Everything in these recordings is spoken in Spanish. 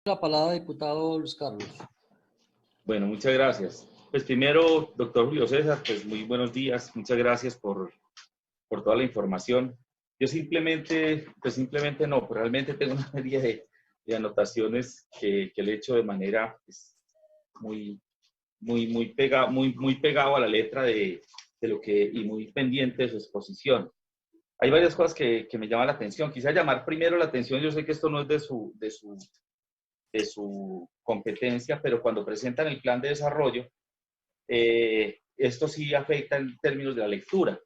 La palabra, diputado Luis Carlos. Bueno, muchas gracias. Pues primero, doctor Julio César, pues muy buenos días. Muchas gracias por toda la información. Yo simplemente no, pues realmente tengo una serie de anotaciones que le he hecho de manera pues, muy pegado a la letra de lo que, y muy pendiente de su exposición. Hay varias cosas que me llaman la atención. Quisiera llamar primero la atención, yo sé que esto no es de su competencia, pero cuando presentan el plan de desarrollo, esto sí afecta en términos de la lectura.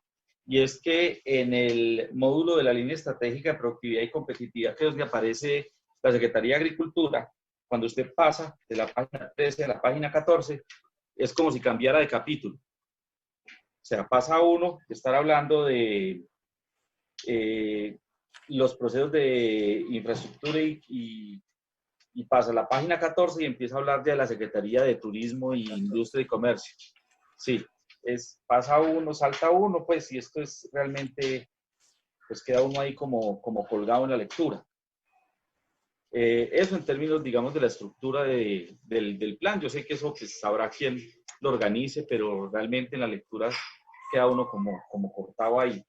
Y es que en el módulo de la línea estratégica de productividad y competitividad, que es donde aparece la Secretaría de Agricultura, cuando usted pasa de la página 13 a la página 14, es como si cambiara de capítulo. O sea, pasa uno de estar hablando de los procesos de infraestructura y pasa a la página 14 y empieza a hablar de la Secretaría de Turismo y Industria y Comercio. Sí, pasa uno, salta uno, pues, y esto es realmente, pues queda uno ahí como colgado en la lectura. Eso en términos, digamos, de la estructura del plan. Yo sé que eso pues, sabrá quién lo organice, pero realmente en la lectura queda uno como cortado ahí.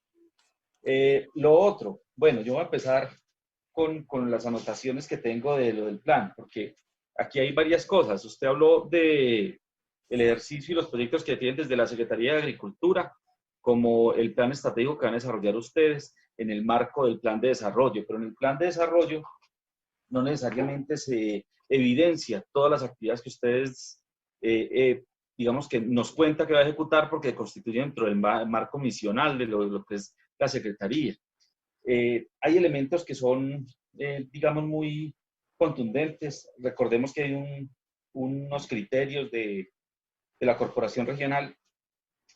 Lo otro, bueno, yo voy a empezar con las anotaciones que tengo de lo del plan, porque aquí hay varias cosas. Usted habló de el ejercicio y los proyectos que tienen desde la Secretaría de Agricultura, como el plan estratégico que van a desarrollar ustedes en el marco del plan de desarrollo, pero en el plan de desarrollo no necesariamente se evidencia todas las actividades que ustedes, digamos que nos cuenta que va a ejecutar porque constituyen dentro del marco misional de lo que es la Secretaría. Hay elementos que son, digamos, muy contundentes. Recordemos que hay unos criterios de la Corporación Regional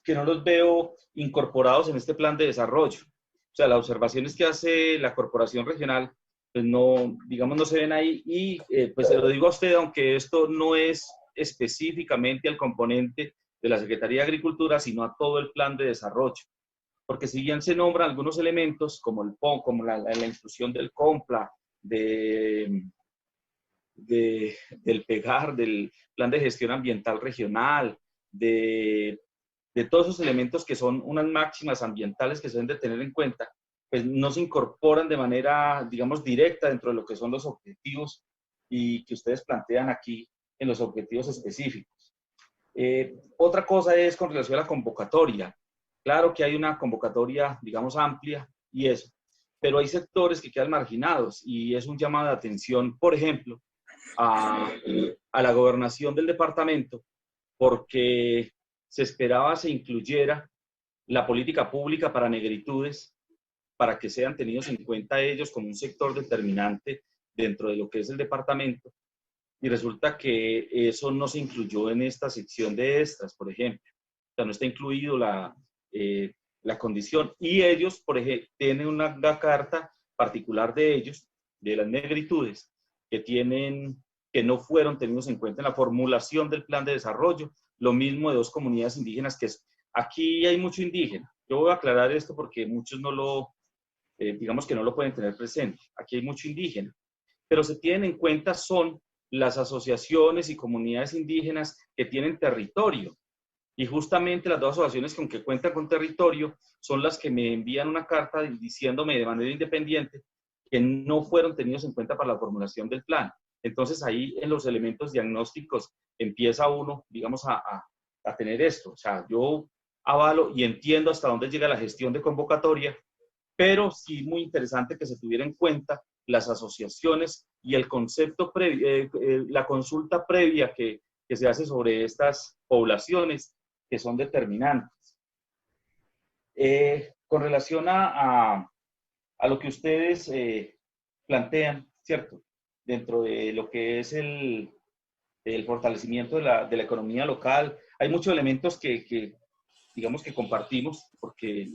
que no los veo incorporados en este plan de desarrollo. O sea, las observaciones que hace la Corporación Regional, pues no, digamos, no se ven ahí. Y pues se lo digo a usted, aunque esto no es específicamente al componente de la Secretaría de Agricultura, sino a todo el plan de desarrollo. Porque si bien se nombran algunos elementos como el PON, como la inclusión del COMPLA, del PEGAR, del Plan de Gestión Ambiental Regional, de todos esos elementos que son unas máximas ambientales que se deben de tener en cuenta, pues no se incorporan de manera, digamos, directa dentro de lo que son los objetivos y que ustedes plantean aquí en los objetivos específicos. Otra cosa es con relación a la convocatoria. Claro que hay una convocatoria, digamos, amplia y eso, pero hay sectores que quedan marginados y es un llamado de atención, por ejemplo, a la gobernación del departamento, porque se esperaba se incluyera la política pública para negritudes, para que sean tenidos en cuenta ellos como un sector determinante dentro de lo que es el departamento, y resulta que eso no se incluyó en esta sección de extras, por ejemplo. O sea, no está incluido la condición. Y ellos, por ejemplo, tienen una carta particular de ellos, de las negritudes, que no fueron tenidos en cuenta en la formulación del plan de desarrollo. Lo mismo de dos comunidades indígenas, aquí hay mucho indígena. Yo voy a aclarar esto porque muchos digamos que no lo pueden tener presente. Aquí hay mucho indígena. Pero se tienen en cuenta son las asociaciones y comunidades indígenas que tienen territorio. Y justamente las dos asociaciones con que cuentan con territorio son las que me envían una carta diciéndome de manera independiente que no fueron tenidos en cuenta para la formulación del plan. Entonces ahí en los elementos diagnósticos empieza uno, digamos, a tener esto. O sea, yo avalo y entiendo hasta dónde llega la gestión de convocatoria, pero sí muy interesante que se tuviera en cuenta las asociaciones y el concepto previo, la consulta previa que se hace sobre estas poblaciones que son determinantes. Con relación a lo que ustedes plantean, ¿cierto? Dentro de lo que es el fortalecimiento de la economía local, hay muchos elementos que digamos que compartimos porque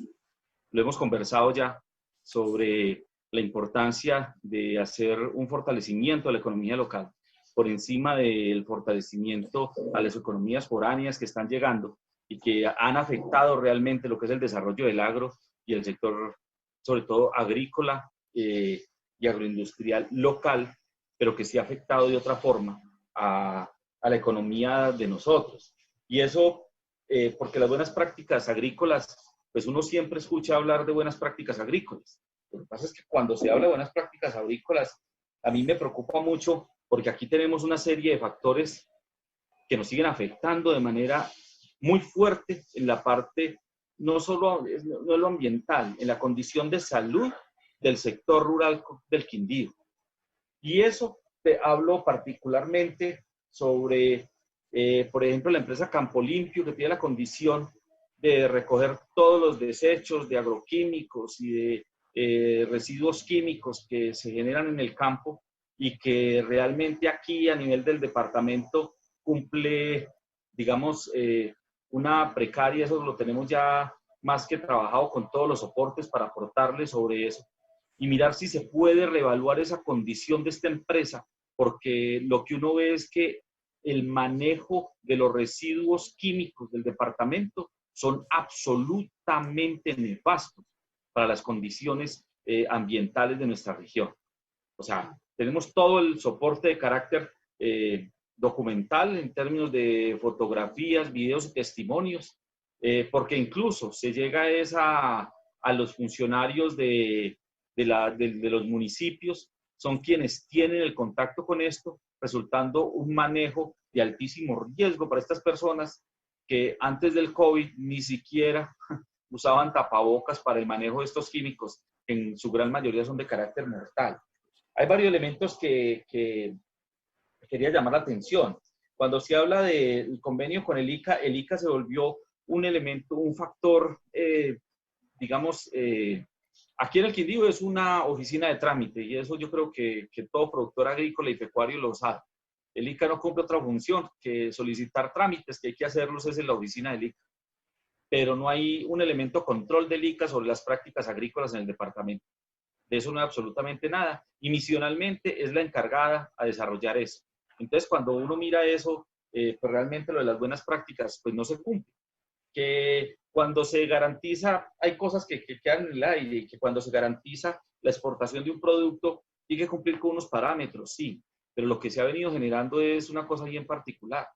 lo hemos conversado ya sobre la importancia de hacer un fortalecimiento de la economía local por encima del fortalecimiento a las economías foráneas que están llegando y que han afectado realmente lo que es el desarrollo del agro y el sector, sobre todo agrícola y agroindustrial local, pero que sí ha afectado de otra forma a la economía de nosotros. Y eso, porque las buenas prácticas agrícolas, pues uno siempre escucha hablar de buenas prácticas agrícolas. Lo que pasa es que cuando se habla de buenas prácticas agrícolas, a mí me preocupa mucho porque aquí tenemos una serie de factores que nos siguen afectando de manera muy fuerte en la parte, no solo no lo ambiental, en la condición de salud del sector rural del Quindío. Y eso te hablo particularmente sobre, por ejemplo, la empresa Campo Limpio, que tiene la condición de recoger todos los desechos de agroquímicos y de residuos químicos que se generan en el campo y que realmente aquí a nivel del departamento cumple, digamos, una precaria, eso lo tenemos ya más que trabajado con todos los soportes para aportarle sobre eso y mirar si se puede reevaluar esa condición de esta empresa, porque lo que uno ve es que el manejo de los residuos químicos del departamento son absolutamente nefastos para las condiciones ambientales de nuestra región. O sea, tenemos todo el soporte de carácter documental en términos de fotografías, videos y testimonios, porque incluso se llega a los funcionarios de los municipios, son quienes tienen el contacto con esto, resultando un manejo de altísimo riesgo para estas personas que antes del COVID ni siquiera usaban tapabocas para el manejo de estos químicos, que en su gran mayoría son de carácter mortal. Hay varios elementos que quería llamar la atención. Cuando se habla del convenio con el ICA se volvió un elemento, un factor, digamos, aquí en el Quindío es una oficina de trámite y eso yo creo que todo productor agrícola y pecuario lo sabe. El ICA no cumple otra función que solicitar trámites, que hay que hacerlos es en la oficina del ICA. Pero no hay un elemento control del ICA sobre las prácticas agrícolas en el departamento. De eso no hay absolutamente nada. Y misionalmente es la encargada a desarrollar eso. Entonces, cuando uno mira eso, pues realmente lo de las buenas prácticas, pues no se cumple. Que cuando se garantiza, hay cosas que quedan en el aire, y que cuando se garantiza la exportación de un producto, tiene que cumplir con unos parámetros, sí, pero lo que se ha venido generando es una cosa bien particular,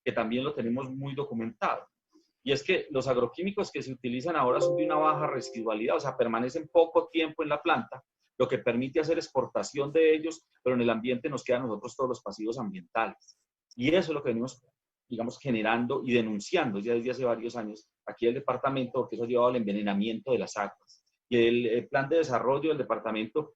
que también lo tenemos muy documentado, y es que los agroquímicos que se utilizan ahora son de una baja residualidad, o sea, permanecen poco tiempo en la planta, lo que permite hacer exportación de ellos, pero en el ambiente nos quedan a nosotros todos los pasivos ambientales, y eso es lo que venimos, digamos, generando y denunciando ya desde hace varios años aquí el departamento, porque eso ha llevado al envenenamiento de las aguas. Y el plan de desarrollo del departamento,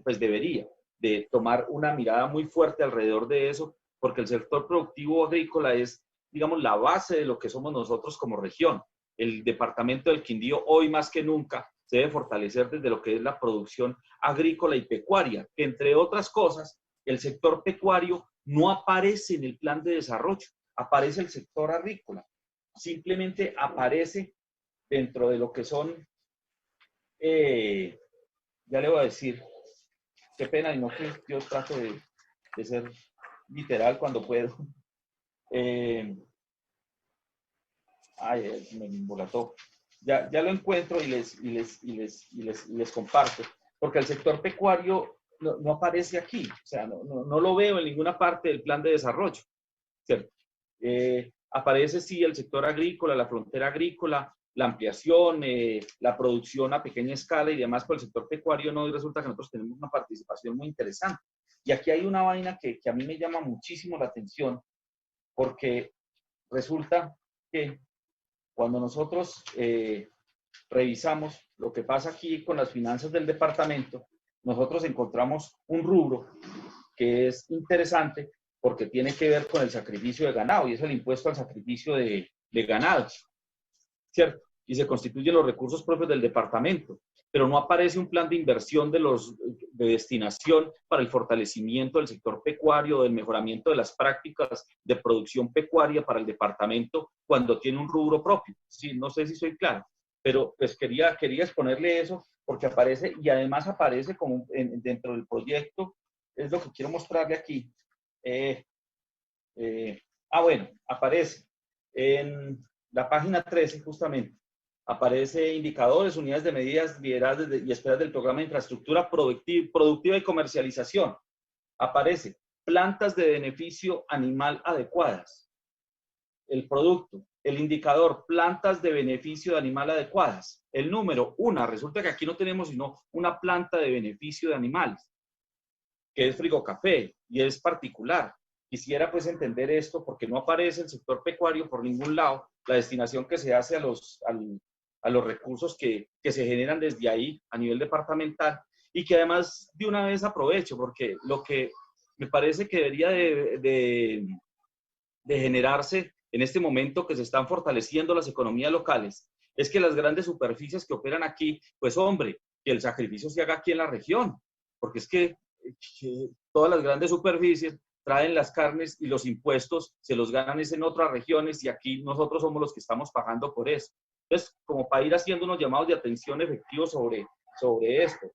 pues debería de tomar una mirada muy fuerte alrededor de eso, porque el sector productivo agrícola es, digamos, la base de lo que somos nosotros como región. El departamento del Quindío hoy más que nunca se debe fortalecer desde lo que es la producción agrícola y pecuaria, que entre otras cosas, el sector pecuario no aparece en el plan de desarrollo. Aparece el sector agrícola, simplemente aparece dentro de lo que son, ya le voy a decir, qué pena, y no que yo trato de ser literal cuando puedo. Me embolató. Ya lo encuentro y les comparto, porque el sector pecuario no aparece aquí, o sea, no lo veo en ninguna parte del plan de desarrollo, ¿cierto? Aparece sí el sector agrícola, la frontera agrícola, la ampliación, la producción a pequeña escala y demás, pero el sector pecuario no, y resulta que nosotros tenemos una participación muy interesante. Y aquí hay una vaina que a mí me llama muchísimo la atención, porque resulta que cuando nosotros revisamos lo que pasa aquí con las finanzas del departamento, nosotros encontramos un rubro que es interesante, porque tiene que ver con el sacrificio de ganado, y es el impuesto al sacrificio de ganado, ¿cierto? Y se constituyen los recursos propios del departamento, pero no aparece un plan de inversión de destinación para el fortalecimiento del sector pecuario, del mejoramiento de las prácticas de producción pecuaria para el departamento cuando tiene un rubro propio. Sí, no sé si soy claro, pero pues quería exponerle eso, porque aparece, y además aparece como dentro del proyecto, es lo que quiero mostrarle aquí. Bueno, aparece en la página 13 justamente, aparece indicadores, unidades de medidas, liderazgos y esperas del programa de infraestructura productiva y comercialización. aparece plantas de beneficio animal adecuadas. El producto, el indicador, plantas de beneficio animal adecuadas. El número, resulta que aquí no tenemos sino una planta de beneficio de animales, que es Frigocafé y es particular. Quisiera pues entender esto porque no aparece el sector pecuario por ningún lado, la destinación que se hace a los recursos que se generan desde ahí a nivel departamental, y que además de una vez aprovecho porque lo que me parece que debería de generarse en este momento que se están fortaleciendo las economías locales es que las grandes superficies que operan aquí, pues hombre, que el sacrificio se haga aquí en la región, porque es que todas las grandes superficies traen las carnes y los impuestos se los ganan en otras regiones y aquí nosotros somos los que estamos pagando por eso. Entonces, como para ir haciendo unos llamados de atención efectivos sobre esto.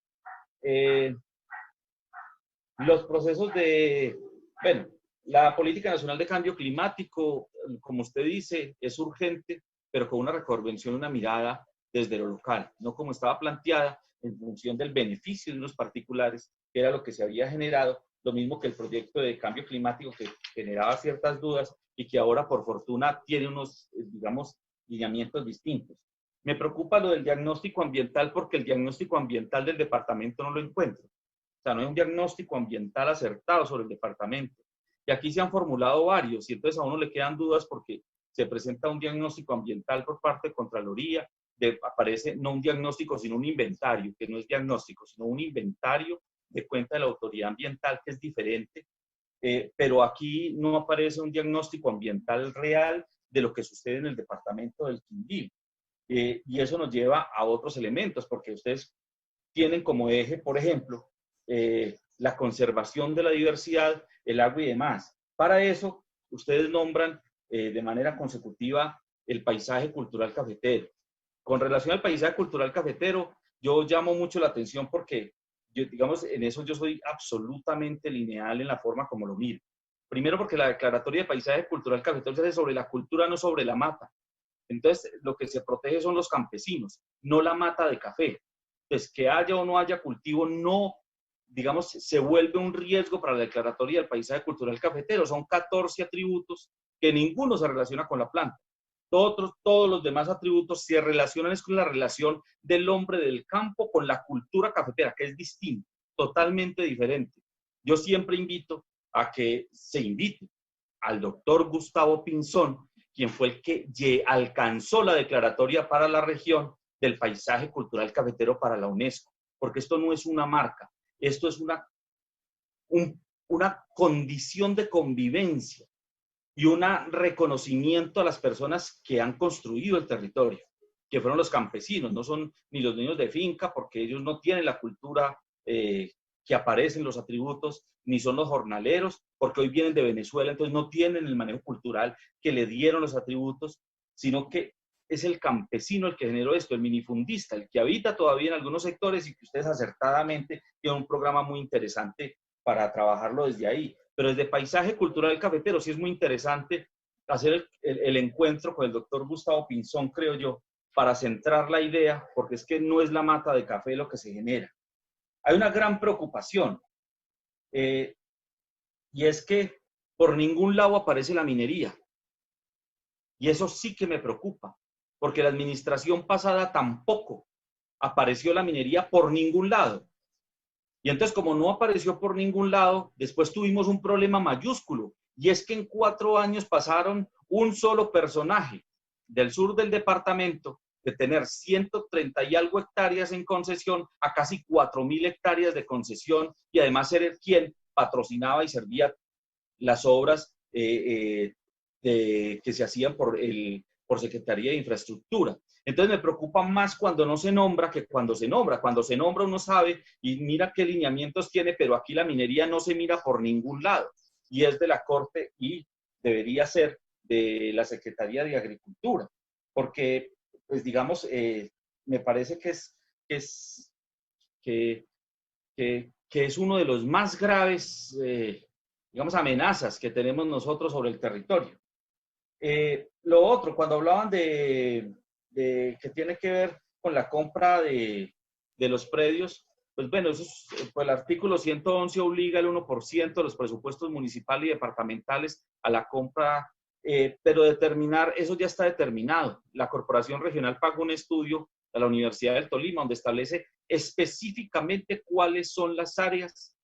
Los procesos bueno, la política nacional de cambio climático, como usted dice, es urgente, pero con una reconvención, una mirada desde lo local, no como estaba planteada en función del beneficio de unos particulares, que era lo que se había generado, lo mismo que el proyecto de cambio climático que generaba ciertas dudas y que ahora, por fortuna, tiene unos, digamos, lineamientos distintos. Me preocupa lo del diagnóstico ambiental porque el diagnóstico ambiental del departamento no lo encuentro. O sea, no hay un diagnóstico ambiental acertado sobre el departamento. Y aquí se han formulado varios, y entonces a uno le quedan dudas porque se presenta un diagnóstico ambiental por parte de Contraloría, aparece no un diagnóstico, sino un inventario, que no es diagnóstico, sino un inventario de cuenta de la autoridad ambiental, que es diferente, pero aquí no aparece un diagnóstico ambiental real de lo que sucede en el departamento del Quindío. Y eso nos lleva a otros elementos, porque ustedes tienen como eje, por ejemplo, la conservación de la diversidad, el agua y demás. Para eso, ustedes nombran de manera consecutiva el paisaje cultural cafetero. Con relación al paisaje cultural cafetero, yo llamo mucho la atención porque, digamos, en eso yo soy absolutamente lineal en la forma como lo miro. Primero porque la declaratoria de paisaje cultural cafetero se hace sobre la cultura, no sobre la mata. Entonces, lo que se protege son los campesinos, no la mata de café. Entonces, que haya o no haya cultivo, no, digamos, se vuelve un riesgo para la declaratoria del paisaje cultural cafetero. Son 14 atributos que ninguno se relaciona con la planta. Todos los demás atributos se relacionan con la relación del hombre del campo con la cultura cafetera, que es distinto, totalmente diferente. Yo siempre invito a que se invite al doctor Gustavo Pinzón, quien fue el que alcanzó la declaratoria para la región del paisaje cultural cafetero para la UNESCO, porque esto no es una marca, esto es una condición de convivencia y un reconocimiento a las personas que han construido el territorio, que fueron los campesinos, no son ni los dueños de finca, porque ellos no tienen la cultura que aparece en los atributos, ni son los jornaleros, porque hoy vienen de Venezuela, entonces no tienen el manejo cultural que le dieron los atributos, sino que es el campesino el que generó esto, el minifundista, el que habita todavía en algunos sectores y que ustedes acertadamente tienen un programa muy interesante para trabajarlo desde ahí. Pero desde paisaje cultural cafetero sí es muy interesante hacer el encuentro con el doctor Gustavo Pinzón, creo yo, para centrar la idea, porque es que no es la mata de café lo que se genera. Hay una gran preocupación, y es que por ningún lado aparece la minería. Y eso sí que me preocupa, porque la administración pasada tampoco apareció la minería por ningún lado. Y entonces, como no apareció por ningún lado, después tuvimos un problema mayúsculo, y es que en 4 años pasaron un solo personaje del sur del departamento de tener 130 y algo hectáreas en concesión a casi 4.000 hectáreas de concesión, y además ser quien patrocinaba y servía las obras que se hacían por Secretaría de Infraestructura. Entonces me preocupa más cuando no se nombra que cuando se nombra. Cuando se nombra uno sabe y mira qué lineamientos tiene, pero aquí la minería no se mira por ningún lado. Y es de la Corte y debería ser de la Secretaría de Agricultura. Porque, pues digamos, me parece que es uno de los más graves, digamos, amenazas que tenemos nosotros sobre el territorio. Lo otro, cuando hablaban de que tiene que ver con la compra de los predios, pues bueno, eso es, pues el artículo 111 obliga el 1% de los presupuestos municipales y departamentales a la compra, pero determinar, eso ya está determinado. La Corporación Regional pagó un estudio a la Universidad del Tolima donde establece específicamente cuáles son las áreas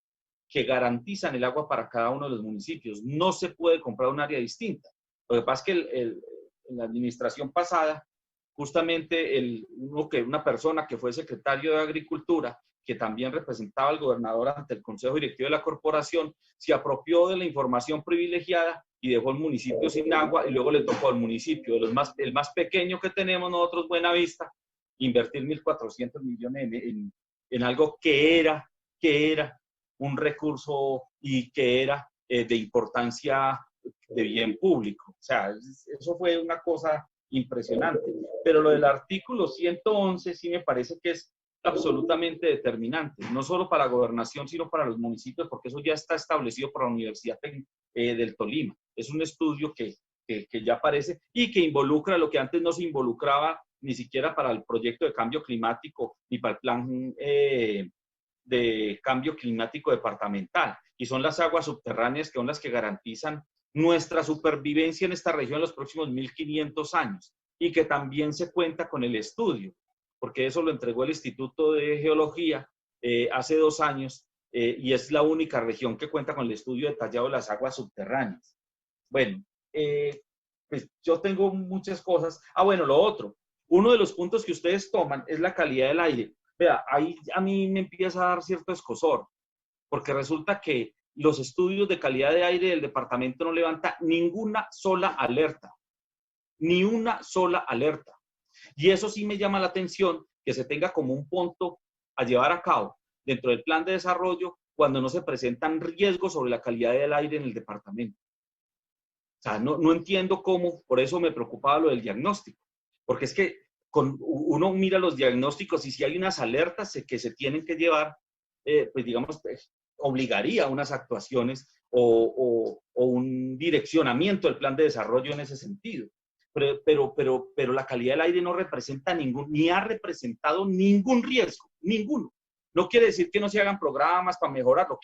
que garantizan el agua para cada uno de los municipios. No se puede comprar un área distinta. Lo que pasa es que en la administración pasada, justamente una persona que fue secretario de Agricultura, que también representaba al gobernador ante el Consejo Directivo de la Corporación, se apropió de la información privilegiada y dejó el municipio sin agua y luego le tocó al municipio, el más pequeño que tenemos nosotros, Buenavista, invertir 1.400 millones en algo que era un recurso y que era de importancia de bien público. O sea, eso fue una cosa impresionante. Pero lo del artículo 111 sí me parece que es absolutamente determinante, no solo para la gobernación, sino para los municipios, porque eso ya está establecido por la Universidad del Tolima. Es un estudio que ya aparece y que involucra lo que antes no se involucraba ni siquiera para el proyecto de cambio climático ni para el plan de cambio climático departamental, y son las aguas subterráneas que son las que garantizan nuestra supervivencia en esta región en los próximos 1500 años, y que también se cuenta con el estudio, porque eso lo entregó el Instituto de Geología hace 2 años, y es la única región que cuenta con el estudio detallado de las aguas subterráneas. Bueno, pues yo tengo muchas cosas. Bueno, lo otro, uno de los puntos que ustedes toman es la calidad del aire. Vea, ahí a mí me empieza a dar cierto escozor, porque resulta que los estudios de calidad de aire del departamento no levantan ninguna sola alerta, ni una sola alerta. Y eso sí me llama la atención, que se tenga como un punto a llevar a cabo dentro del plan de desarrollo cuando no se presentan riesgos sobre la calidad del aire en el departamento. O sea, no entiendo cómo, por eso me preocupaba lo del diagnóstico, porque es que uno mira los diagnósticos y si hay unas alertas que se tienen que llevar, pues digamos, obligaría a unas actuaciones o un direccionamiento del plan de desarrollo en ese sentido. Pero la calidad del aire no representa ni ha representado ningún riesgo, ninguno. No quiere decir que no se hagan programas para mejorarlo,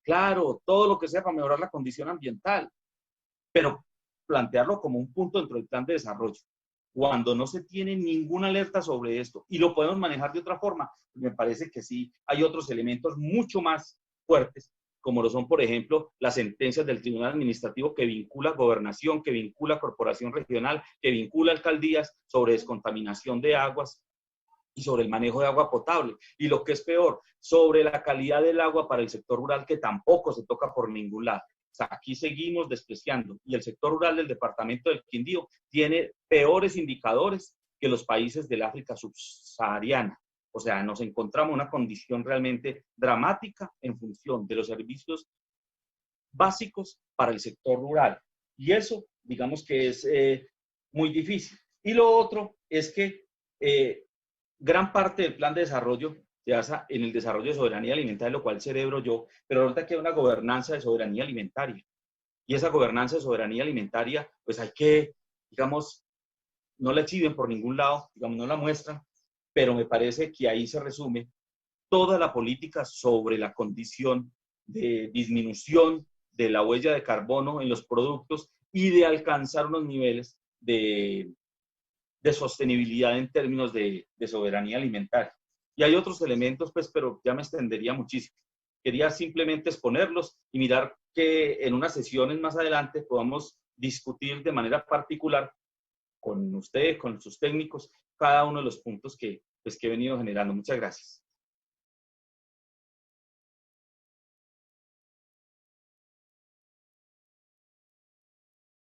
claro, todo lo que sea para mejorar la condición ambiental, pero plantearlo como un punto dentro del plan de desarrollo, cuando no se tiene ninguna alerta sobre esto y lo podemos manejar de otra forma, me parece que sí hay otros elementos mucho más fuertes, como lo son, por ejemplo, las sentencias del Tribunal Administrativo que vincula gobernación, que vincula corporación regional, que vincula alcaldías sobre descontaminación de aguas y sobre el manejo de agua potable. Y lo que es peor, sobre la calidad del agua para el sector rural, que tampoco se toca por ningún lado. O sea, aquí seguimos despreciando. Y el sector rural del departamento del Quindío tiene peores indicadores que los países del África subsahariana. O sea, nos encontramos en una condición realmente dramática en función de los servicios básicos para el sector rural. Y eso, digamos que es muy difícil. Y lo otro es que gran parte del plan de desarrollo se basa en el desarrollo de soberanía alimentaria, lo cual celebro yo, pero ahorita que hay una gobernanza de soberanía alimentaria. Y esa gobernanza de soberanía alimentaria, pues hay que, digamos, no la exhiben por ningún lado, digamos, no la muestran, pero me parece que ahí se resume toda la política sobre la condición de disminución de la huella de carbono en los productos y de alcanzar unos niveles de sostenibilidad en términos de soberanía alimentaria. Y hay otros elementos, pues, pero ya me extendería muchísimo. Quería simplemente exponerlos y mirar que en unas sesiones más adelante podamos discutir de manera particular con usted, con sus técnicos, cada uno de los puntos que he venido generando. Muchas gracias.